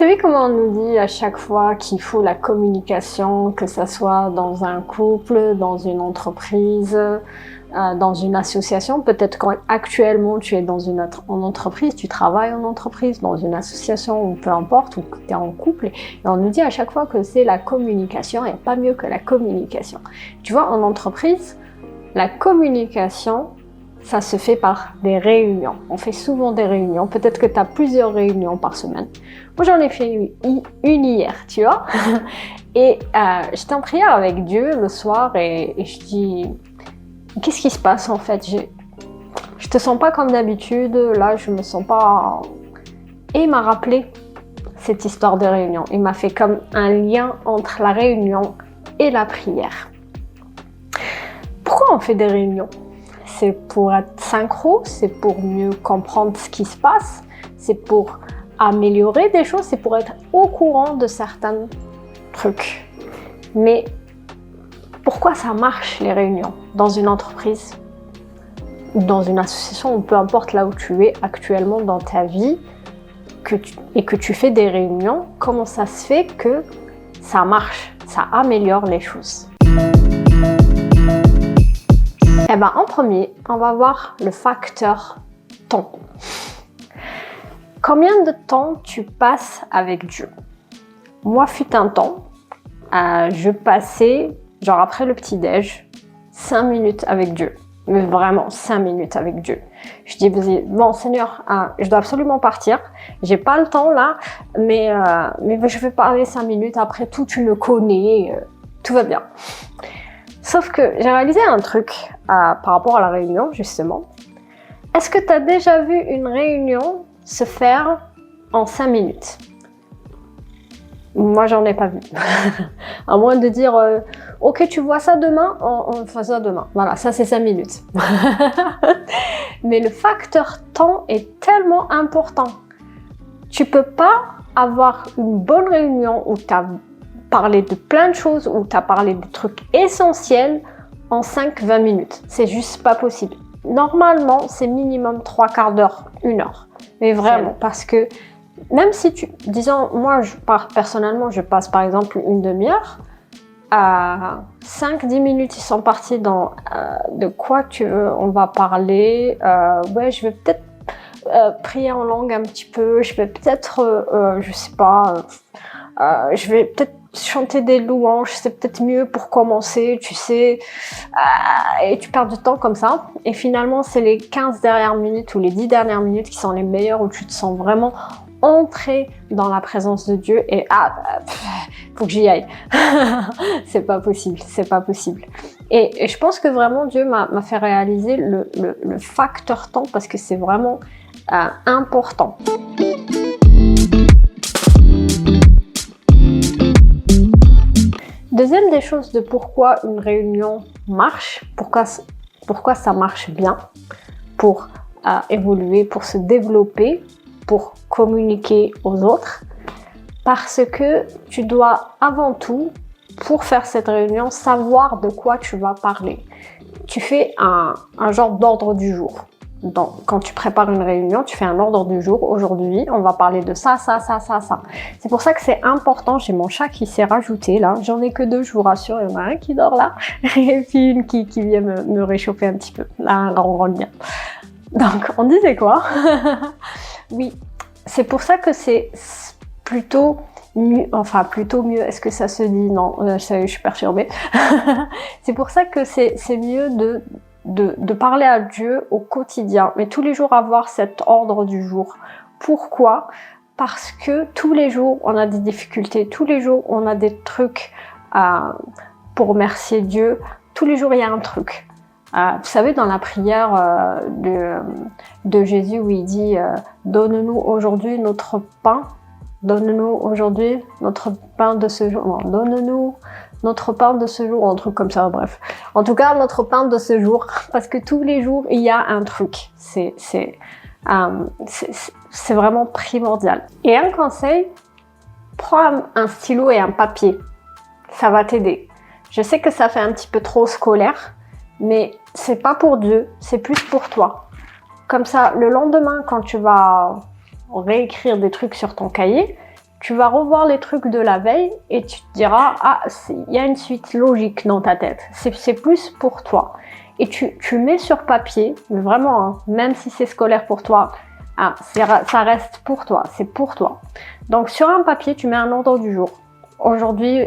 vu comment on nous dit à chaque fois qu'il faut la communication, que ça soit dans un couple, dans une entreprise, dans une association, peut-être qu'actuellement tu es dans en entreprise, tu travailles en entreprise, dans une association ou peu importe, ou que tu es en couple, et on nous dit à chaque fois que c'est la communication, et pas mieux que la communication. Tu vois, en entreprise, la communication, ça se fait par des réunions. On fait souvent des réunions. Peut-être que tu as plusieurs réunions par semaine. Moi, j'en ai fait une hier, tu vois. Et j'étais en prière avec Dieu le soir et je dis... Qu'est-ce qui se passe en fait? Je te sens pas comme d'habitude, là je me sens pas... Et il m'a rappelé cette histoire de réunion. Il m'a fait comme un lien entre la réunion et la prière. Pourquoi on fait des réunions? C'est pour être synchro, c'est pour mieux comprendre ce qui se passe, c'est pour améliorer des choses, c'est pour être au courant de certains trucs. Mais pourquoi ça marche les réunions dans une entreprise ou dans une association ou peu importe là où tu es actuellement dans ta vie et que tu fais des réunions, comment ça se fait que ça marche, ça améliore les choses? Eh ben, en premier, on va voir le facteur temps. Combien de temps tu passes avec Dieu? Moi, fut un temps, je passais, genre après le petit-déj, 5 minutes avec Dieu. Mais vraiment, 5 minutes avec Dieu. Je dis, bon Seigneur, je dois absolument partir. J'ai pas le temps là, mais je vais parler 5 minutes. Après tout, tu me connais, tout va bien. Sauf que j'ai réalisé un truc par rapport à la réunion, justement. Est-ce que tu as déjà vu une réunion se faire en 5 minutes? Moi, j'en ai pas vu. À moins de dire, ok, tu vois ça demain, on fait ça demain. Voilà, ça c'est 5 minutes. Mais le facteur temps est tellement important. Tu peux pas avoir une bonne réunion où tu as parlé de plein de choses, où tu as parlé de trucs essentiels en 5-20 minutes. C'est juste pas possible. Normalement, c'est minimum 3/4 d'heure, 1 heure. Mais vraiment, parce que même si disons, moi, personnellement, je passe par exemple une demi-heure, à 5-10 minutes, ils sont partis dans de quoi tu veux, on va parler, ouais, je vais peut-être prier en langue un petit peu, je vais peut-être, je sais pas, je vais peut-être chanter des louanges, c'est peut-être mieux pour commencer, tu sais, et tu perds du temps comme ça, et finalement, c'est les 15 dernières minutes ou les 10 dernières minutes qui sont les meilleures, où tu te sens vraiment entrer dans la présence de Dieu et faut que j'y aille. C'est pas possible, c'est pas possible. Et je pense que vraiment Dieu m'a fait réaliser le facteur temps parce que c'est vraiment important. Deuxième des choses de pourquoi une réunion marche, pourquoi ça marche bien, pour évoluer, pour se développer, pour communiquer aux autres, parce que tu dois avant tout, pour faire cette réunion, savoir de quoi tu vas parler. Tu fais un genre d'ordre du jour. Donc, quand tu prépares une réunion, tu fais un ordre du jour. Aujourd'hui, on va parler de ça, ça, ça, ça, ça. C'est pour ça que c'est important. J'ai mon chat qui s'est rajouté là. J'en ai que 2, je vous rassure. Il y en a un qui dort là et puis une qui vient me réchauffer un petit peu. Là, on rentre bien. Donc, on disait quoi? Oui, c'est pour ça que c'est plutôt mieux, est-ce que ça se dit? Non, je suis perturbée. C'est pour ça que c'est mieux de parler à Dieu au quotidien, mais tous les jours avoir cet ordre du jour. Pourquoi? Parce que tous les jours, on a des difficultés, tous les jours, on a des trucs pour remercier Dieu. Tous les jours, il y a un truc. Vous savez, dans la prière de Jésus où il dit « Donne-nous aujourd'hui notre pain, donne-nous aujourd'hui notre pain de ce jour. » Non, « Donne-nous notre pain de ce jour », un truc comme ça, bref. En tout cas, notre pain de ce jour, parce que tous les jours, il y a un truc. C'est vraiment primordial. Et un conseil, prends un stylo et un papier. Ça va t'aider. Je sais que ça fait un petit peu trop scolaire, mais c'est pas pour Dieu, c'est plus pour toi. Comme ça, le lendemain, quand tu vas réécrire des trucs sur ton cahier, tu vas revoir les trucs de la veille et tu te diras, ah, il y a une suite logique dans ta tête. C'est plus pour toi. Et tu mets sur papier, mais vraiment, hein, même si c'est scolaire pour toi, ah, ça reste pour toi, c'est pour toi. Donc sur un papier, tu mets un ordre du jour. Aujourd'hui,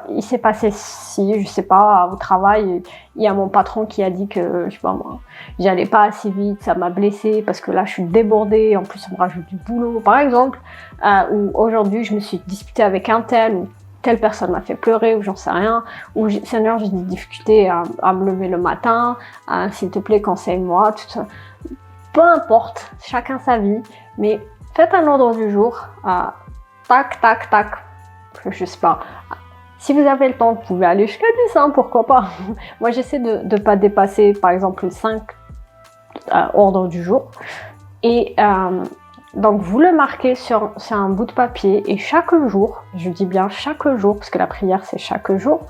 il s'est passé ci, je sais pas, au travail, il y a mon patron qui a dit que, je sais pas moi, j'allais pas assez vite, ça m'a blessée parce que là je suis débordée, en plus on me rajoute du boulot, par exemple, ou aujourd'hui je me suis disputée avec un tel, ou telle personne m'a fait pleurer, ou j'en sais rien, ou Seigneur, j'ai des difficultés à me lever le matin, s'il te plaît, conseille-moi, tout ça. Peu importe, chacun sa vie, mais faites un ordre du jour, tac, tac, tac, je sais pas. Si vous avez le temps, vous pouvez aller jusqu'à 10, hein, pourquoi pas. Moi, j'essaie de ne pas dépasser, par exemple, 5 ordres du jour. Et donc, vous le marquez sur un bout de papier et chaque jour, je dis bien chaque jour, parce que la prière, c'est chaque jour,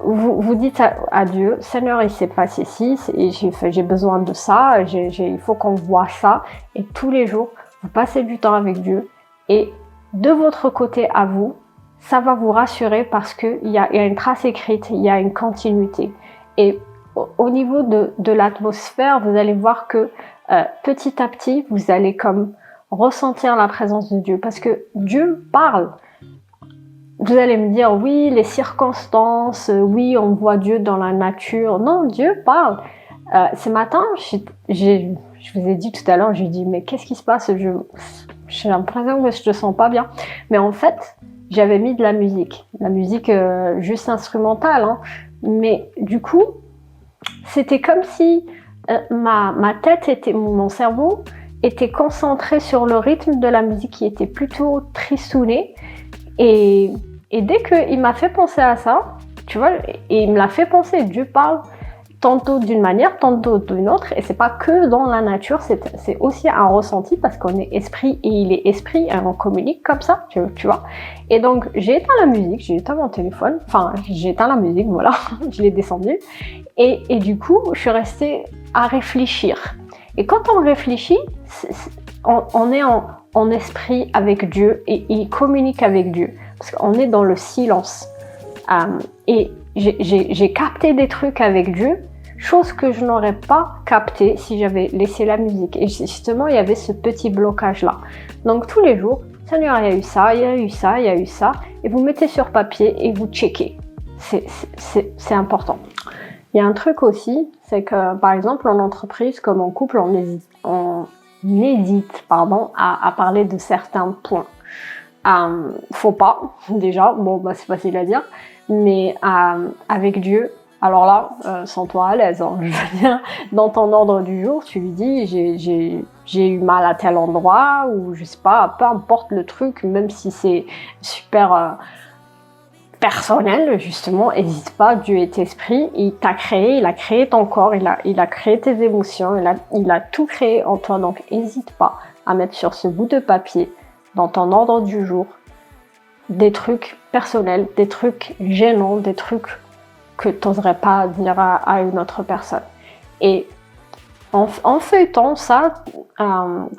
vous dites à Dieu, Seigneur, il s'est passé ci, et j'ai besoin de ça, il faut qu'on voit ça. Et tous les jours, vous passez du temps avec Dieu. Et de votre côté à vous, ça va vous rassurer parce qu'il y a une trace écrite, il y a une continuité. Et au niveau de l'atmosphère, vous allez voir que petit à petit, vous allez comme ressentir la présence de Dieu. Parce que Dieu parle. Vous allez me dire, oui, les circonstances, oui, on voit Dieu dans la nature. Non, Dieu parle. Ce matin, je vous ai dit tout à l'heure, j'ai dit, mais qu'est-ce qui se passe? J'ai l'impression que je te sens pas bien. Mais en fait, j'avais mis de la musique juste instrumentale. Hein. Mais du coup, c'était comme si ma tête, mon cerveau était concentré sur le rythme de la musique qui était plutôt tristounée. Et dès qu'il m'a fait penser à ça, tu vois, et il me l'a fait penser, Dieu parle tantôt d'une manière, tantôt d'une autre, et c'est pas que dans la nature, c'est aussi un ressenti parce qu'on est esprit et il est esprit, et on communique comme ça, tu vois. Et donc j'ai éteint la musique, j'ai éteint mon téléphone, enfin j'ai éteint la musique, voilà, je l'ai descendu, et du coup je suis restée à réfléchir. Et quand on réfléchit, on est en esprit avec Dieu et il communique avec Dieu parce qu'on est dans le silence. Et j'ai capté des trucs avec Dieu, chose que je n'aurais pas capté si j'avais laissé la musique. Et justement, il y avait ce petit blocage-là. Donc tous les jours, Seigneur, il y a eu ça, il y a eu ça, il y a eu ça. Et vous mettez sur papier et vous checkez. C'est important. Il y a un truc aussi, c'est que par exemple en entreprise comme en couple, on hésite à parler de certains points. Faut pas, déjà, bon bah c'est facile à dire, mais avec Dieu, alors là, sens-toi à l'aise, hein, je veux dire, dans ton ordre du jour, tu lui dis j'ai eu mal à tel endroit, ou je sais pas, peu importe le truc, même si c'est super personnel, justement, n'hésite pas, Dieu est esprit, il t'a créé, il a créé ton corps, il a créé tes émotions, il a tout créé en toi, donc n'hésite pas à mettre sur ce bout de papier, dans ton ordre du jour, des trucs personnels, des trucs gênants, des trucs que tu n'oserais pas dire à une autre personne. Et en feuilletant ça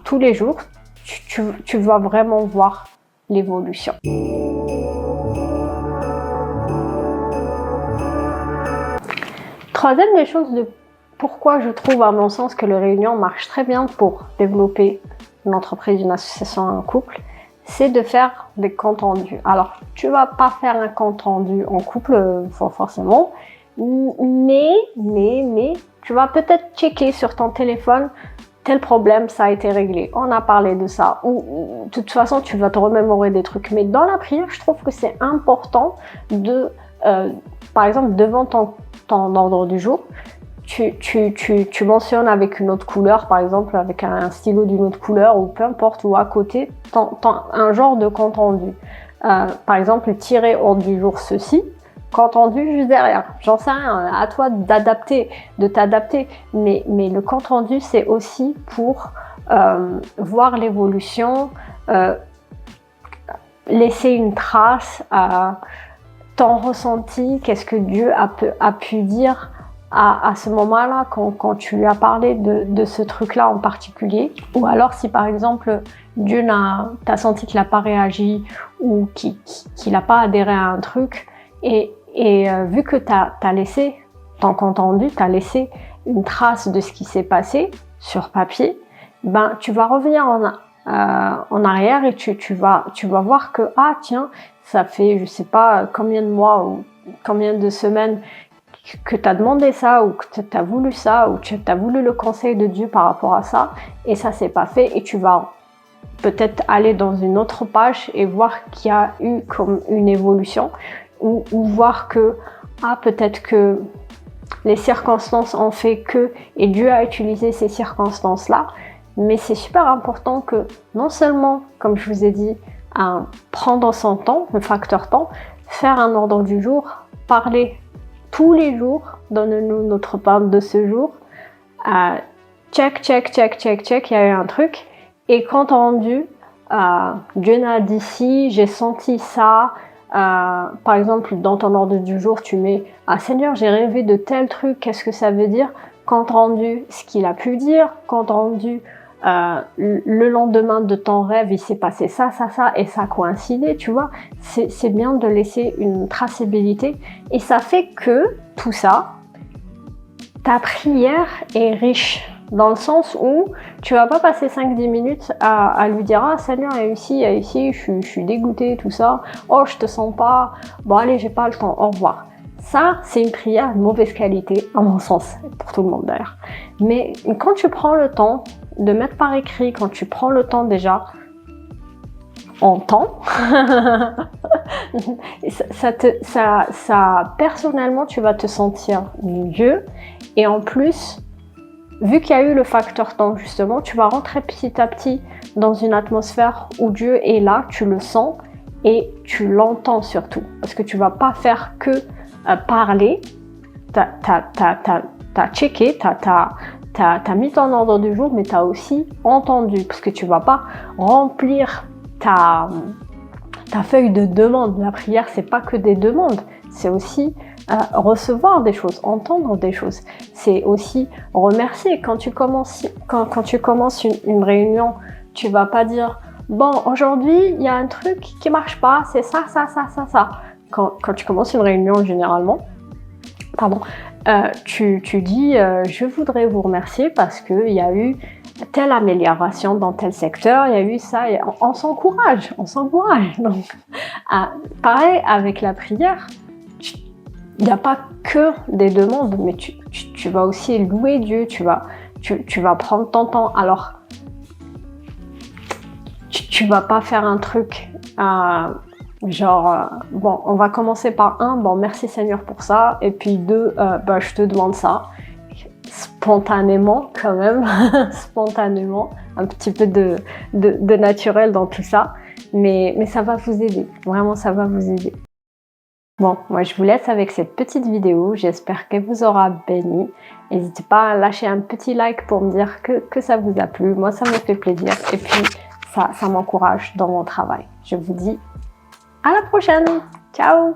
tous les jours, tu vas vraiment voir l'évolution. Troisième des choses de pourquoi je trouve à mon sens que les réunions marchent très bien pour développer une entreprise, une association, un couple, c'est de faire des comptes rendus. Alors, tu vas pas faire un compte rendu en couple forcément, mais tu vas peut-être checker sur ton téléphone tel problème, ça a été réglé, on a parlé de ça, ou de toute façon tu vas te remémorer des trucs. Mais dans la prière, je trouve que c'est important de, par exemple, devant ton ordre du jour, tu mentionnes avec une autre couleur, par exemple avec un stylo d'une autre couleur, ou peu importe, ou à côté, un genre de compte rendu. Par exemple, tirer ordre du jour ceci, compte rendu juste derrière. J'en sais rien, à toi de t'adapter. Mais le compte rendu, c'est aussi pour voir l'évolution, laisser une trace, ton ressenti, qu'est-ce que Dieu a pu dire à ce moment-là, quand tu lui as parlé de ce truc-là en particulier, ou alors si par exemple Dieu t'as senti qu'il n'a pas réagi ou qu'il n'a pas adhéré à un truc, et vu que t'as laissé ton compte rendu, t'as laissé une trace de ce qui s'est passé sur papier, ben tu vas revenir en arrière et tu vas voir que ah tiens, ça fait je sais pas combien de mois ou combien de semaines que tu as demandé ça ou que tu as voulu ça ou que tu as voulu le conseil de Dieu par rapport à ça et ça s'est pas fait, et tu vas peut-être aller dans une autre page et voir qu'il y a eu comme une évolution, ou voir que ah peut-être que les circonstances ont fait que, et Dieu a utilisé ces circonstances-là. Mais c'est super important que non seulement, comme je vous ai dit, prendre son temps, le facteur temps, faire un ordre du jour, parler tous les jours, donne-nous notre part de ce jour, check, il y a eu un truc, et compte rendu, Dieu n'a dit si, j'ai senti ça. Par exemple, dans ton ordre du jour, tu mets « Ah Seigneur, j'ai rêvé de tel truc, qu'est-ce que ça veut dire ?» Compte rendu, ce qu'il a pu dire. Compte rendu, le lendemain de ton rêve, il s'est passé ça, et ça a coïncidé, tu vois. C'est bien de laisser une traçabilité. Et ça fait que, tout ça, ta prière est riche. Dans le sens où tu vas pas passer 5-10 minutes à lui dire « Ah Seigneur, il y a ici, je suis dégoûtée, tout ça. Oh, je te sens pas. Bon allez, j'ai pas le temps, au revoir. » Ça, c'est une prière de mauvaise qualité, à mon sens, pour tout le monde d'ailleurs. Mais quand tu prends le temps de mettre par écrit, quand tu prends le temps déjà en temps, ça, personnellement, tu vas te sentir mieux. Et en plus, vu qu'il y a eu le facteur temps, justement, tu vas rentrer petit à petit dans une atmosphère où Dieu est là, tu le sens et tu l'entends surtout. Parce que tu vas pas faire que parler, t'as checké, t'as mis ton ordre du jour, mais t'as aussi entendu. Parce que tu vas pas remplir ta feuille de demande. La prière, c'est pas que des demandes, c'est aussi recevoir des choses, entendre des choses. C'est aussi remercier. Quand tu commences une réunion, tu vas pas dire bon, aujourd'hui il y a un truc qui marche pas, c'est ça. Quand tu commences une réunion, généralement, tu dis je voudrais vous remercier parce que il y a eu telle amélioration dans tel secteur, il y a eu ça, et on s'encourage. Donc, pareil avec la prière. Il n'y a pas que des demandes, mais tu vas aussi louer Dieu, tu vas prendre ton temps. Alors, tu vas pas faire un truc bon, on va commencer par bon, merci Seigneur pour ça, et puis 2, je te demande ça. Spontanément, quand même, spontanément, un petit peu de naturel dans tout ça, mais ça va vous aider, vraiment ça va vous aider. Bon, moi je vous laisse avec cette petite vidéo, j'espère qu'elle vous aura béni. N'hésitez pas à lâcher un petit like pour me dire que ça vous a plu, moi ça me fait plaisir, et puis ça m'encourage dans mon travail. Je vous dis à la prochaine, ciao!